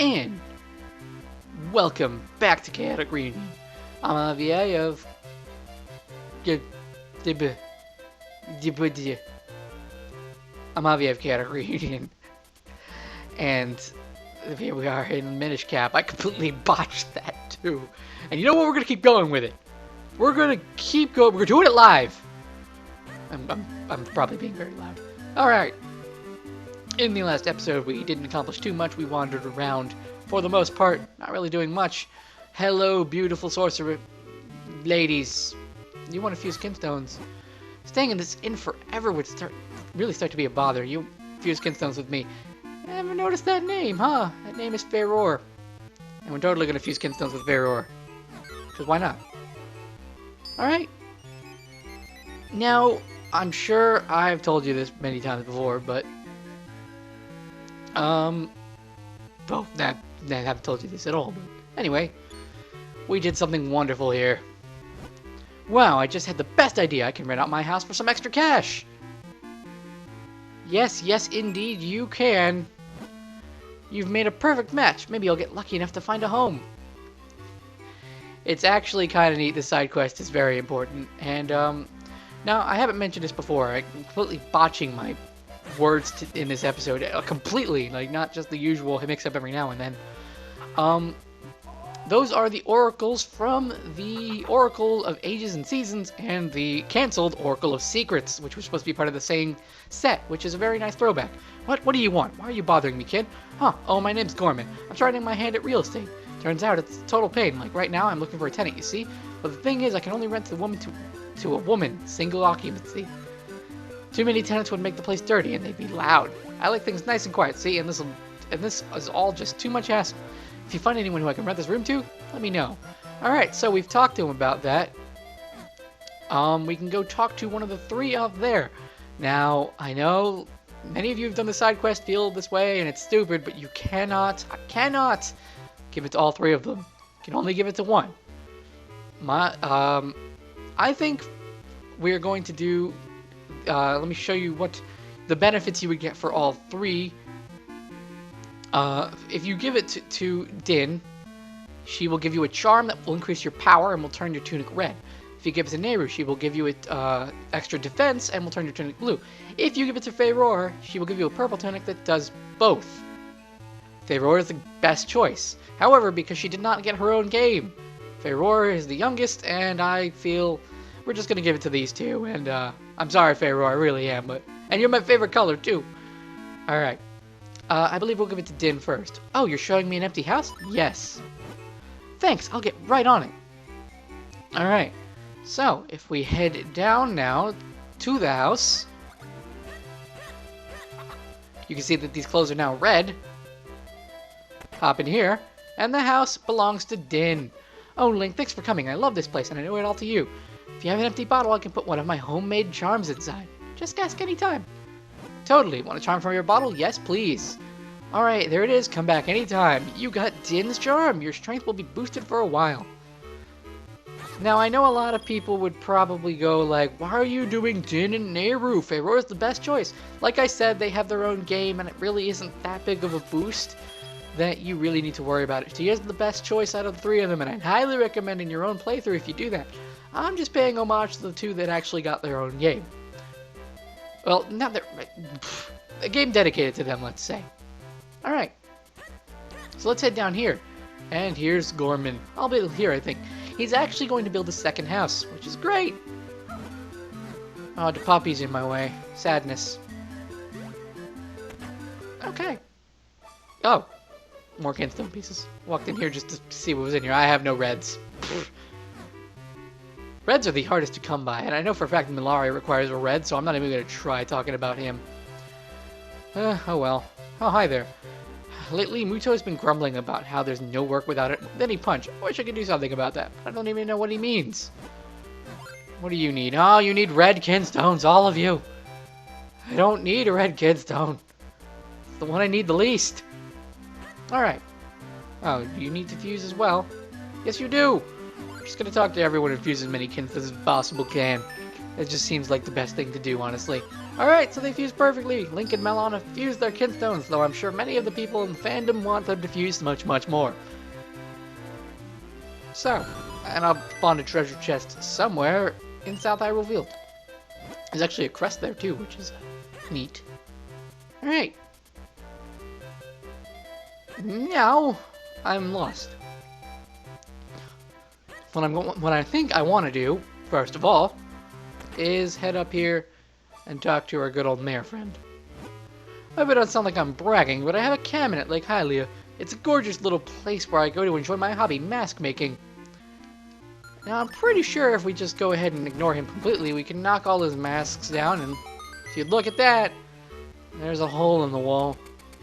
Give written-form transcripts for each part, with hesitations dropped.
And welcome back to Chaotic Reunion. I'm Javier of I'm Javier of Chaotic Reunion. And here we are in Minish Cap. I completely botched that too. And you know what? We're gonna keep going with it. We're gonna keep going. We're doing it live. I'm probably being very loud. Alright. In the last episode, we didn't accomplish too much. We wandered around for the most part, not really doing much. Hello, beautiful sorcerer ladies. You want to fuse kinstones? Staying in this inn forever would really start to be a bother. You fuse kinstones with me. Never noticed that name, huh? That name is Ferror. And we're totally gonna fuse kinstones with Ferror. Because why not? Alright. Now, I'm sure I've told you this many times before, but well, I haven't told you this at all, but anyway, we did something wonderful here. Wow, I just had the best idea. I can rent out my house for some extra cash. Yes, indeed, you can. You've made a perfect match. Maybe I'll get lucky enough to find a home. It's actually kind of neat. This side quest is very important. And, now, I haven't mentioned this before. I'm completely botching my words in this episode. Completely. Like, not just the usual mix-up every now and then. Those are the oracles from the Oracle of Ages and Seasons and the cancelled Oracle of Secrets, which was supposed to be part of the same set, which is a very nice throwback. What do you want? Why are you bothering me, kid? Huh, oh, my name's Gorman. I'm trying my hand at real estate. Turns out it's a total pain. Like, right now, I'm looking for a tenant, you see? But the thing is, I can only rent the woman to a woman, single occupancy. Too many tenants would make the place dirty, and they'd be loud. I like things nice and quiet, see? And this is all just too much hassle. If you find anyone who I can rent this room to, let me know. Alright, so we've talked to him about that. We can go talk to one of the three up there. Now, I know many of you have done the side quest, feel this way, and it's stupid, but you cannot give it to all three of them. You can only give it to one. I think we're going to do, let me show you what the benefits you would get for all three. If you give it to Din, she will give you a charm that will increase your power and will turn your tunic red. If you give it to Nehru, she will give you extra defense and will turn your tunic blue. If you give it to Ferror, she will give you a purple tunic that does both. Ferror is the best choice. However, because she did not get her own game, Ferror is the youngest, and I feel we're just gonna give it to these two. And I'm sorry, Ferror, I really am, and you're my favorite color too. All right. I believe we'll give it to Din first. Oh, you're showing me an empty house? Yes. Thanks, I'll get right on it. Alright, so if we head down now to the house, you can see that these clothes are now red. Hop in here, and the house belongs to Din. Oh, Link, thanks for coming. I love this place, and I owe it all to you. If you have an empty bottle, I can put one of my homemade charms inside. Just ask anytime. Totally. Want a charm from your bottle? Yes, please. Alright, there it is. Come back anytime. You got Din's charm. Your strength will be boosted for a while. Now, I know a lot of people would probably go like, why are you doing Din and Nehru? Ferror is the best choice. Like I said, they have their own game, and it really isn't that big of a boost that you really need to worry about it. She is the best choice out of the three of them, and I'd highly recommend in your own playthrough if you do that. I'm just paying homage to the two that actually got their own game. Well, not that... a game dedicated to them, let's say. Alright. So let's head down here. And here's Gorman. I'll be here, I think. He's actually going to build a second house, which is great. Oh, the puppy's in my way. Sadness. Okay. Oh. More kinstone pieces. Walked in here just to see what was in here. I have no reds. Reds are the hardest to come by, and I know for a fact Milari requires a red, so I'm not even going to try talking about him. Oh well. Oh, hi there. Lately, Muto has been grumbling about how there's no work without it. Then he punched. I wish I could do something about that, but I don't even know what he means. What do you need? Oh, you need red kinstones, all of you. I don't need a red kinstone. It's the one I need the least. Alright. Oh, you need to fuse as well? Yes, you do. I'm just gonna talk to everyone and fuse as many kinstones as possible can. It just seems like the best thing to do, honestly. Alright, so they fused perfectly. Link and Melon have fused their kinstones, though I'm sure many of the people in the fandom want them to fuse much, much more. So, and I'll spawn a treasure chest somewhere in South Hyrule Field. There's actually a crest there too, which is neat. Alright. Now, I'm lost. What I think I want to do, first of all, is head up here and talk to our good old mayor friend. I hope it doesn't sound like I'm bragging, but I have a cabin at Lake Hylia. It's a gorgeous little place where I go to enjoy my hobby, mask making. Now, I'm pretty sure if we just go ahead and ignore him completely, we can knock all his masks down, and if you look at that, there's a hole in the wall.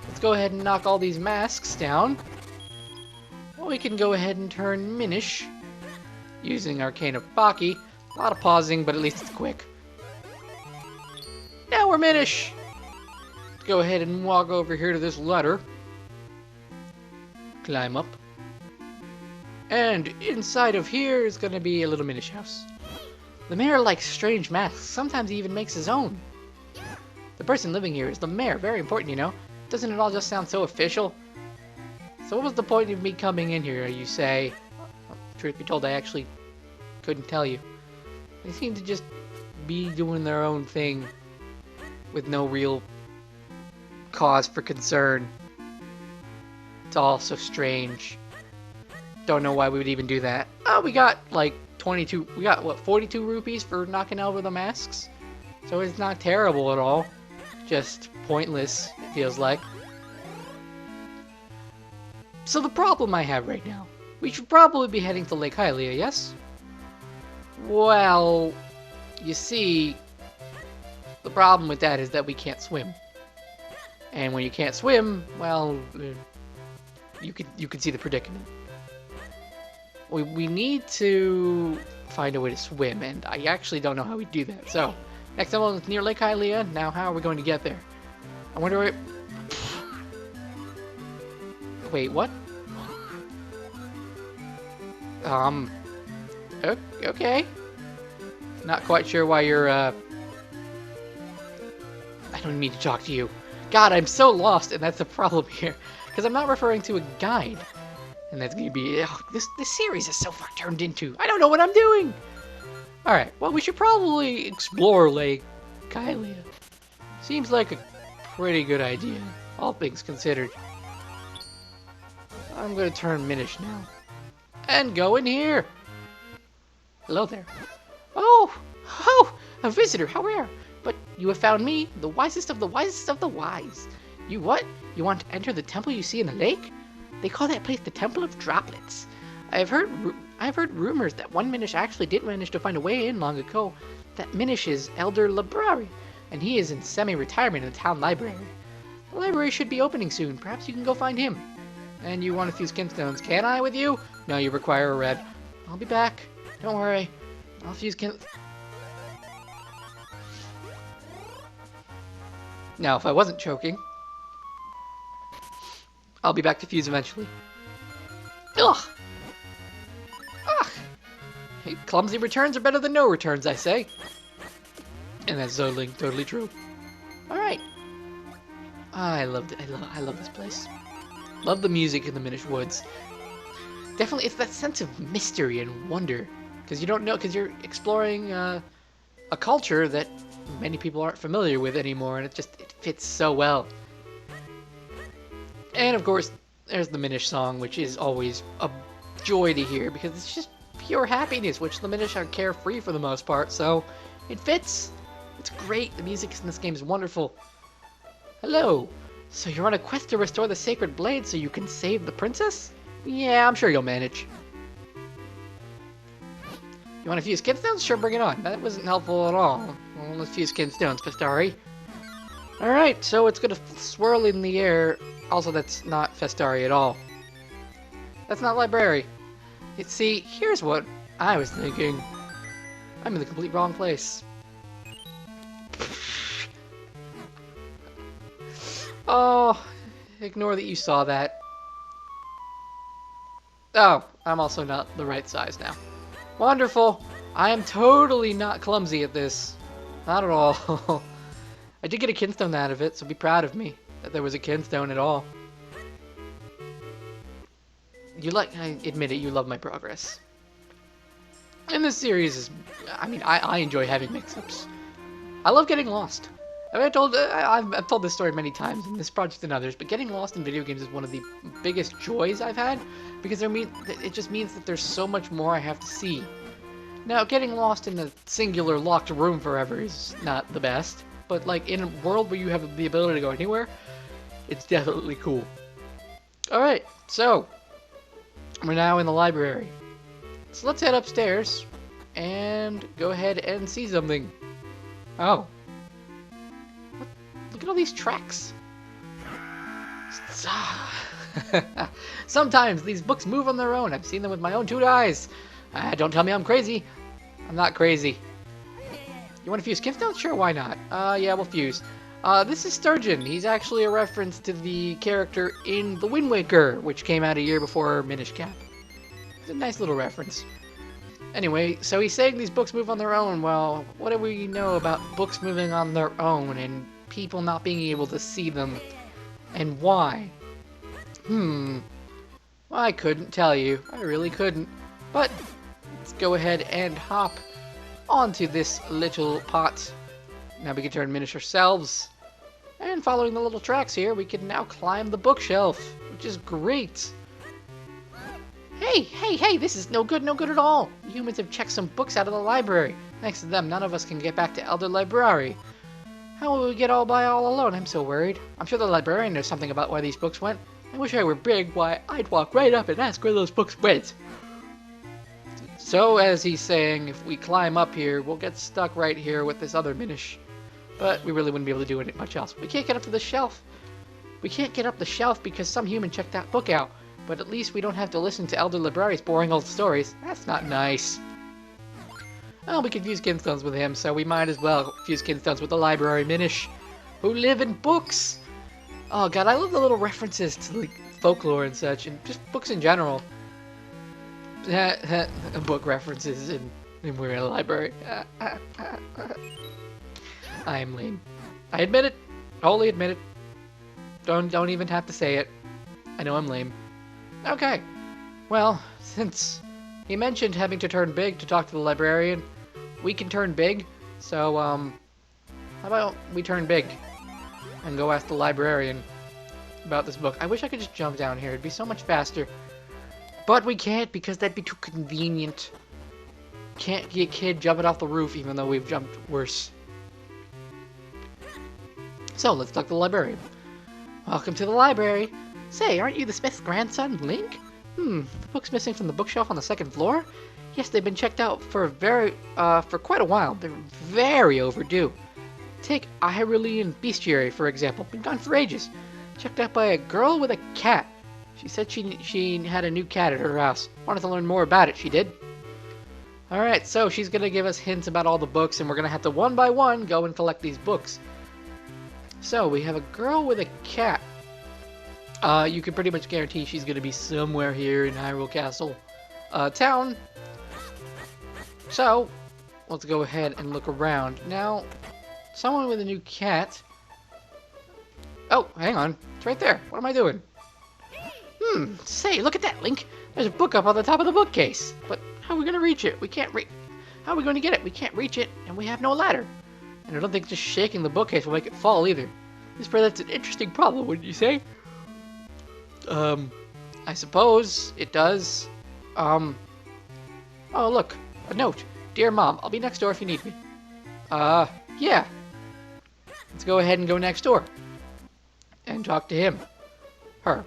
Let's go ahead and knock all these masks down. Or we can go ahead and turn Minish using Arcane of Baki. A lot of pausing, but at least it's quick. Now we're Minish! Let's go ahead and walk over here to this ladder. Climb up. And inside of here is going to be a little Minish house. The mayor likes strange masks. Sometimes he even makes his own. The person living here is the mayor. Very important, you know. Doesn't it all just sound so official? So what was the point of me coming in here, you say? Well, truth be told, I actually couldn't tell you. They seem to just be doing their own thing with no real cause for concern. It's all so strange. Don't know why we would even do that. Oh, we got like 22, we got what, 42 rupees for knocking over the masks? So it's not terrible at all. Just pointless, it feels like. So the problem I have right now, we should probably be heading to Lake Hylia, yes? Well, you see, the problem with that is that we can't swim. And when you can't swim, well, you could see the predicament. We need to find a way to swim, and I actually don't know how we do that. So, next time it's near Lake Hylia. Now, how are we going to get there? I wonder where... Wait, what? Okay. Not quite sure why you're, I don't mean to talk to you. God, I'm so lost, and that's the problem here. Because I'm not referring to a guide. And that's gonna be... Oh, this series is so far turned into... I don't know what I'm doing! Alright, well, we should probably explore Lake Hylia. Seems like a pretty good idea, all things considered. I'm gonna turn Minish now. And go in here! Hello there. Oh! A visitor, how rare! But you have found me, the wisest of the wisest of the wise. You what? You want to enter the temple you see in the lake? They call that place the Temple of Droplets. I've heard rumors that one Minish actually did manage to find a way in long ago. That Minish is Elder Librari, and he is in semi-retirement in the town library. The library should be opening soon. Perhaps you can go find him. And you want a few skinstones. Can I with you? No, you require a red. I'll be back. Don't worry. I'll fuse skin... Now, if I wasn't choking... I'll be back to fuse eventually. Ugh! Ugh! Hey, clumsy returns are better than no returns, I say. And that's totally true. Alright. I love this place. Love the music in the Minish Woods. Definitely, it's that sense of mystery and wonder. Because you don't know, because you're exploring a culture that many people aren't familiar with anymore, and it fits so well. And of course, there's the Minish song, which is always a joy to hear, because it's just pure happiness, which the Minish are carefree for the most part, so it fits. It's great. The music in this game is wonderful. Hello. So you're on a quest to restore the sacred blade so you can save the princess? Yeah, I'm sure you'll manage. You want a few skinstones? Sure, bring it on. That wasn't helpful at all. Well, let's fuse skinstones, Festari. Alright, so it's gonna swirl in the air. Also, that's not Festari at all. That's not Library. See, here's what I was thinking. I'm in the complete wrong place. Oh, ignore that you saw that. Oh, I'm also not the right size now. Wonderful. I am totally not clumsy at this. Not at all. I did get a kinstone out of it, so be proud of me that there was a kinstone at all. I admit it, you love my progress. And this series is, I enjoy having mix-ups. I love getting lost. I've told this story many times in this project and others, but getting lost in video games is one of the biggest joys I've had, because it just means that there's so much more I have to see. Now, getting lost in a singular locked room forever is not the best, but like in a world where you have the ability to go anywhere, it's definitely cool. Alright, so we're now in the library. So let's head upstairs and go ahead and see something. Oh. What? Look at all these tracks. Sometimes these books move on their own. I've seen them with my own 2 eyes. Don't tell me I'm crazy. I'm not crazy. You want to fuse Kinstone? Sure, why not? Yeah, we'll fuse. This is Sturgeon. He's actually a reference to the character in The Wind Waker, which came out a year before Minish Cap. It's a nice little reference. Anyway, so he's saying these books move on their own. Well, what do we know about books moving on their own and people not being able to see them? And why? Well, I couldn't tell you. I really couldn't. But let's go ahead and hop onto this little pot. Now we can turn Minish ourselves. And following the little tracks here, we can now climb the bookshelf, which is great. Hey, this is no good at all. Humans have checked some books out of the library. Thanks to them, none of us can get back to Elder Library. How will we get all alone? I'm so worried. I'm sure the librarian knows something about why these books went. I wish I were big. Why, I'd walk right up and ask where those books went. So, as he's saying, if we climb up here, we'll get stuck right here with this other Minish. But we really wouldn't be able to do much else. We can't get up to the shelf. We can't get up the shelf because some human checked that book out. But at least we don't have to listen to Elder Librarian's boring old stories. That's not nice. Well, we can fuse Kinstones with him, so we might as well fuse Kinstones with the Library Minish, who live in books. Oh god, I love the little references to like folklore and such, and just books in general. Book references, and we're in a library. I am lame. I admit it. Wholly admit it. Don't even have to say it. I know I'm lame. Okay. Well, since he mentioned having to turn big to talk to the librarian, we can turn big. So, how about we turn big and go ask the librarian about this book. I wish I could just jump down here. It'd be so much faster. But we can't because that'd be too convenient. Can't get a kid jumping off the roof even though we've jumped worse. So, let's talk to the librarian. Welcome to the library. Say, aren't you the Smith's grandson, Link? The book's missing from the bookshelf on the 2nd floor? Yes, they've been checked out for quite a while. They're very overdue. Take Hyrulean Bestiary, for example. Been gone for ages. Checked out by a girl with a cat. She said she had a new cat at her house. Wanted to learn more about it, she did. Alright, so she's gonna give us hints about all the books, and we're gonna have to one by one go and collect these books. So, we have a girl with a cat. You can pretty much guarantee she's gonna be somewhere here in Hyrule Castle town. So, let's go ahead and look around. Now, someone with a new cat. Oh, hang on. It's right there. What am I doing? Say, look at that, Link. There's a book up on the top of the bookcase. But how are we gonna reach it? We can't How are we going to get it? We can't reach it, and we have no ladder. And I don't think just shaking the bookcase will make it fall either. This presents an interesting problem, wouldn't you say? I suppose it does. Oh, look. A note. Dear Mom, I'll be next door if you need me. Yeah. Let's go ahead and go next door. And talk to him. Her.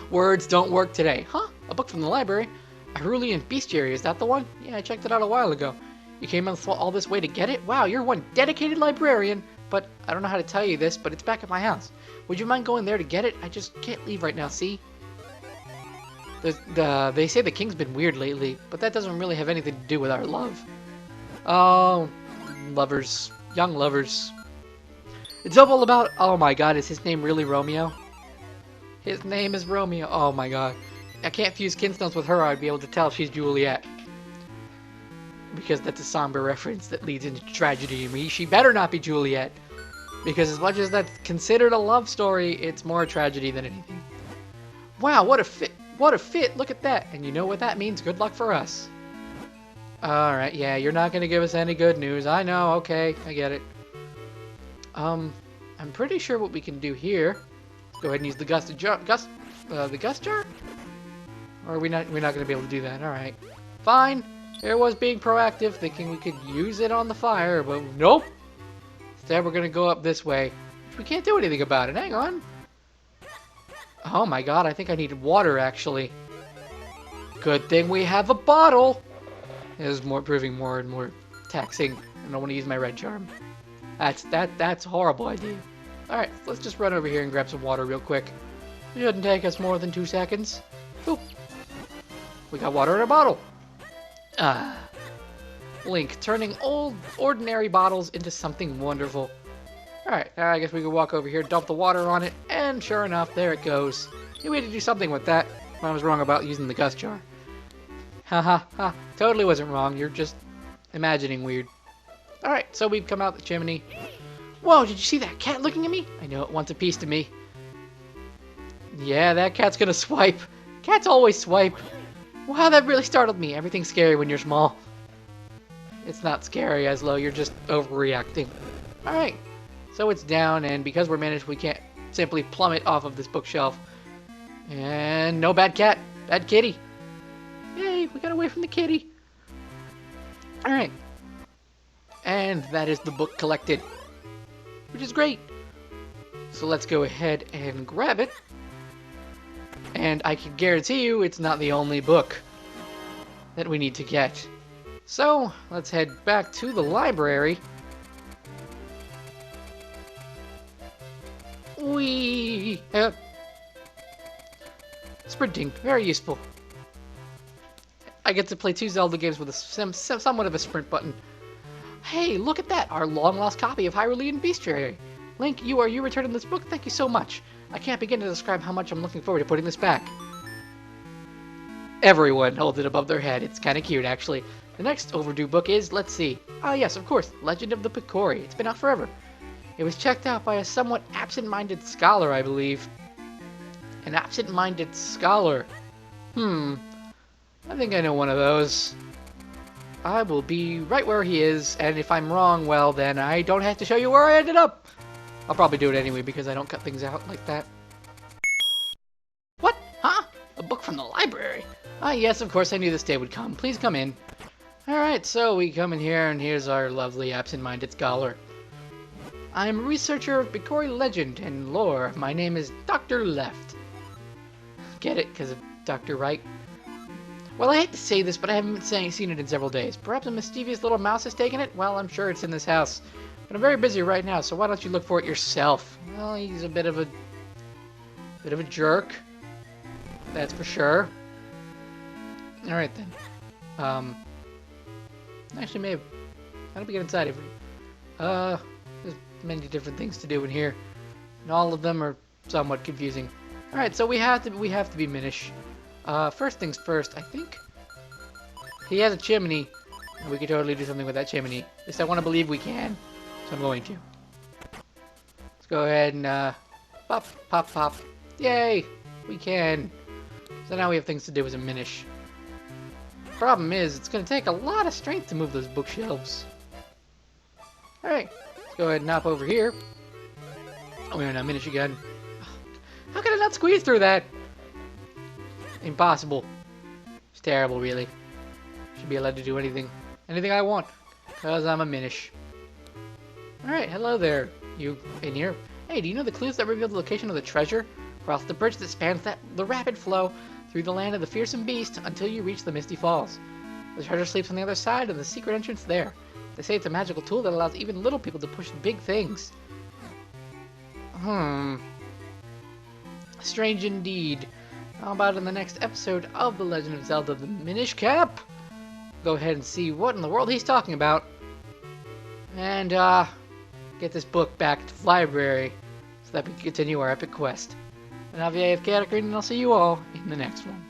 Words don't work today. Huh? A book from the library? Hyrulean Bestiary, is that the one? Yeah, I checked it out a while ago. You came all this way to get it? Wow, you're one dedicated librarian. But I don't know how to tell you this, but it's back at my house. Would you mind going there to get it? I just can't leave right now, see? They say the king's been weird lately, but that doesn't really have anything to do with our love. Oh, lovers. Young lovers. It's all about... Oh my god, is his name really Romeo? His name is Romeo. Oh my god. I can't fuse kinstones with her, I'd be able to tell she's Juliet. because that's a somber reference that leads into tragedy to me. She better not be Juliet, because as much as that's considered a love story, it's more a tragedy than anything. Wow, what a fit! What a fit! Look at that! And you know what that means? Good luck for us. Alright, yeah, you're not gonna give us any good news. I know, okay, I get it. I'm pretty sure what we can do here. Let's go ahead and use the gust jar? Or are we're not gonna be able to do that. Alright. Fine. There was being proactive, thinking we could use it on the fire, but nope. Instead we're gonna go up this way. We can't do anything about it. Hang on. Oh my god, I think I needed water actually. Good thing we have a bottle. This is proving more and more taxing. I don't want to use my red charm. That's a horrible idea. Alright, let's just run over here and grab some water real quick. It shouldn't take us more than 2 seconds. Boop. We got water in a bottle. Ah. Link, turning old, ordinary bottles into something wonderful. Alright, now I guess we can walk over here, dump the water on it, and sure enough, there it goes. You had to do something with that. I was wrong about using the gust jar. Ha ha ha. Totally wasn't wrong, you're just imagining weird. Alright, so we've come out the chimney. Whoa, did you see that cat looking at me? I know it wants a piece of me. Yeah, that cat's gonna swipe. Cats always swipe. Wow, that really startled me. Everything's scary when you're small. It's not scary, Aslo. You're just overreacting. Alright. So it's down, and because we're managed, we can't simply plummet off of this bookshelf. And no bad cat. Bad kitty. Yay, we got away from the kitty. Alright. And that is the book collected. Which is great. So let's go ahead and grab it. And I can guarantee you it's not the only book that we need to get. So, let's head back to the library. Whee! Sprinting, very useful. I get to play 2 Zelda games with somewhat of a sprint button. Hey, look at that! Our long-lost copy of Hyrulean Bestiary. Link, you returning this book? Thank you so much. I can't begin to describe how much I'm looking forward to putting this back. Everyone holds it above their head. It's kind of cute, actually. The next overdue book is, let's see. Ah, yes, of course, Legend of the Bakura. It's been out forever. It was checked out by a somewhat absent-minded scholar, I believe. An absent-minded scholar. I think I know one of those. I will be right where he is, and if I'm wrong, well, then I don't have to show you where I ended up. I'll probably do it anyway because I don't cut things out like that. What? Huh? A book from the library? Ah, yes, of course I knew this day would come. Please come in. Alright, so we come in here, and here's our lovely absent-minded scholar. I'm a researcher of Bakura legend and lore. My name is Dr. Left. Get it? Because of Dr. Right? Well, I hate to say this, but I haven't seen it in several days. Perhaps a mischievous little mouse has taken it? Well, I'm sure it's in this house. But I'm very busy right now, so why don't you look for it yourself? Well, he's a bit of a jerk. That's for sure. Alright then. Actually, maybe. How do we get inside of it? There's many different things to do in here. And all of them are somewhat confusing. Alright, so we have to be Minish. First things first, I think he has a chimney, and we could totally do something with that chimney. At least I want to believe we can, so I'm going to. Let's go ahead and, pop, pop, pop. Yay! We can. So now we have things to do as a Minish. Problem is, it's going to take a lot of strength to move those bookshelves. Alright, let's go ahead and hop over here. Oh, we're not Minish again. How can I not squeeze through that? Impossible. It's terrible, really. Should be allowed to do anything I want, because I'm a Minish. Alright, hello there. You in here? Hey, do you know the clues that reveal the location of the treasure? Cross the bridge that spans the rapid flow through the land of the fearsome beast until you reach the Misty Falls. The treasure sleeps on the other side and the secret entrance there. They say it's a magical tool that allows even little people to push big things. Strange indeed. How about in the next episode of The Legend of Zelda the Minish Cap? Go ahead and see what in the world he's talking about. And, get this book back to the library so that we can continue our epic quest. And I'll be AFK, and I'll see you all in the next one.